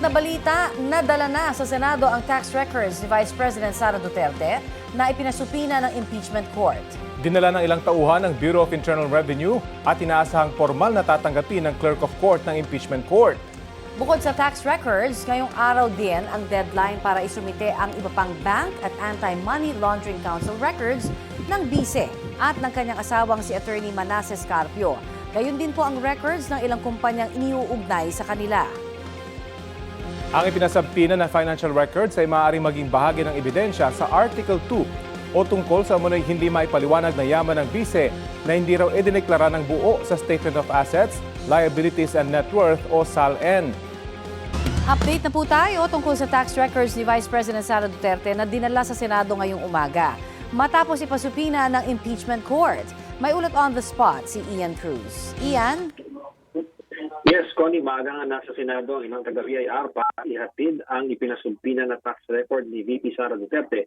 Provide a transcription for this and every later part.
na balita, nadala na sa Senado ang tax records ni Vice President Sara Duterte na ipinasupina ng impeachment court. Dinala ng ilang tauhan ng Bureau of Internal Revenue at inaasahang formal na tatanggapin ng Clerk of Court ng impeachment court. Bukod sa tax records, ngayong araw din ang deadline para isumite ang iba pang bank at anti-money laundering council records ng BICE at ng kanyang asawang si Attorney Manasseh Carpio. Gayon din po ang records ng ilang kumpanyang iniuugnay sa kanila. Ang ipinasabpina na financial records ay maaaring maging bahagi ng ebidensya sa Article 2 o tungkol sa umunoy hindi maipaliwanag na yaman ng BICE na hindi raw idineklara ng buo sa Statement of Assets, Liabilities and Net Worth o SALN. Update na po tayo tungkol sa tax records ni Vice President Sara Duterte na dinala sa Senado ngayong umaga. Matapos ipasupina ng impeachment court, may ulat on the spot si Ian Cruz. Ian? Yes, Connie, maaga nga nasa Senado ang ilang taga-BIR para ihatid ang ipinasumpina na tax record ni VP Sara Duterte.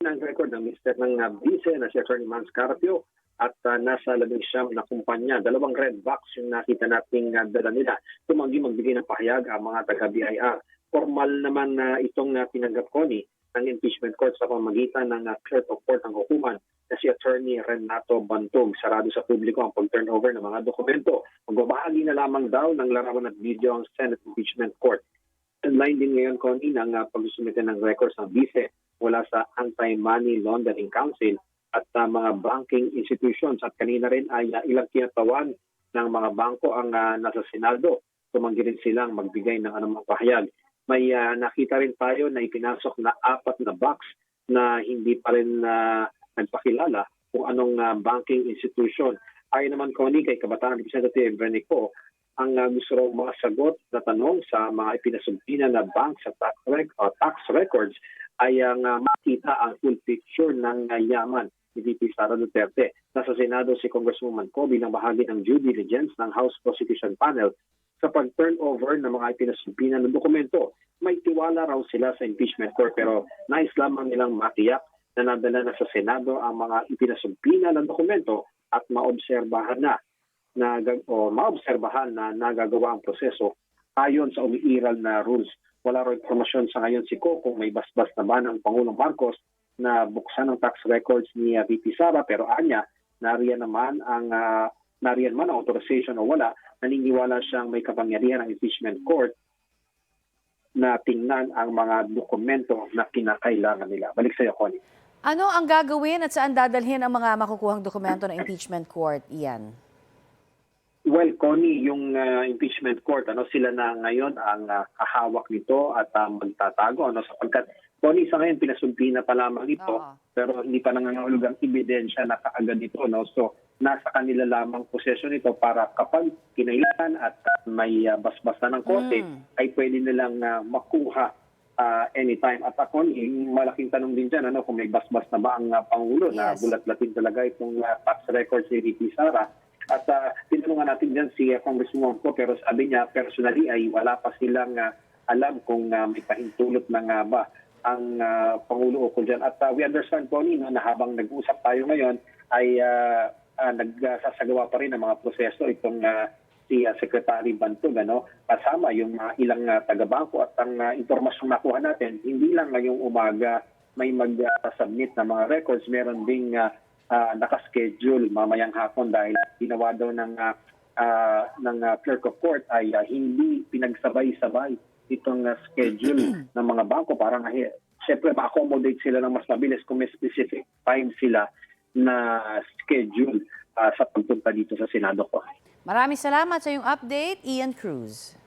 Ang record ng Mr. ng BICE na si Attorney Manasseh Carpio at nasa 19 na kumpanya. 2 red box yung nakita nating dala nila. Tumanggi magbigay ng pahayag ang mga taga-BIR. Formal naman na itong tinanggap, Connie, ng impeachment court sa pamamagitan ng Clerk of Court ng hukuman na si Attorney Renato Bantog. Sarado sa publiko ang pag-turnover ng mga dokumento. Magbabahagi na lamang daw ng larawan at video ang Senate Impeachment Court. Online din ngayon, Connie, ng pag-sumite ng records ng BICE mula sa Anti-Money Laundering Council at mga banking institutions. At kanina rin ay ilang kinatawan ng mga bangko ang nasa Senado. Tumanggi rin silang magbigay ng anumang pahayag. May nakita rin tayo na ipinasok na 4 na box na hindi pa rin nagpakilala kung anong banking institution. Ayon naman, Connie, kay Kabataan Representative Renico, ang gusto raw masagot na tanong sa mga ipinasumpina na bank sa tax records ay ang makita ang full picture ng yaman ni VP Sara Duterte. Nasa Senado si Congresswoman Ko bilang bahagi ng due diligence ng House Prosecution Panel sa pag-turnover ng mga ipinasumpina ng dokumento. May tiwala raw sila sa impeachment court pero nais lamang nilang matiyak na nadala na sa Senado ang mga ipinasumpina ng dokumento at maobserbahan na nagagawa ang proseso ayon sa umiiral na rules. Wala raw informasyon sa ngayon si Ko kung may basbas na ba ng Pangulong Marcos na buksan ang tax records ni VP Sara, pero anya, nariyan man ang authorization o wala, naniniwala siyang may kapangyarihan ng impeachment court na tingnan ang mga dokumento na kinakailangan nila. Balik sa iyo, Connie. Ano ang gagawin at saan dadalhin ang mga makukuhang dokumento ng impeachment court, Ian? Well, Connie, yung impeachment court, sila na ngayon ang kahawak nito at magtatago. Sapagkat, Connie, sa ngayon, pinasumpina pa lamang ito, pero hindi pa nangangahulog ang ebidensya na kaagad ito. So, nasa kanila lamang posesyon ito para kapag kinailangan at may basbas na ng korte, ay pwede nilang makuha anytime. At ako, malaking tanong din dyan, kung may basbas na ba ang Pangulo na bulat-latin talaga itong tax records ni VP Sara. At tinanungan natin dyan si Congresswoman Ko, pero sabi niya, personally ay wala pa silang alam kung may pahintulot ng ba ang Pangulo ukol dyan. At we understand, Connie, na habang nag-uusap tayo ngayon, ay nagsasagawa pa rin ang mga proseso itong si Secretary Bantog, kasama yung ilang taga-bangko at ang impormasyong nakuha natin, hindi lang ngayong umaga may mag-submit na mga records, meron ding nakaschedule mamayang hapon dahil ginawa daw ng Clerk of Court ay hindi pinagsabay-sabay itong schedule ng mga bangko. Parang siyempre ma-accommodate sila ng mas mabilis kung may specific time sila na schedule sa pagpunta dito sa Senado ko. Maraming salamat sa iyong update, Ian Cruz.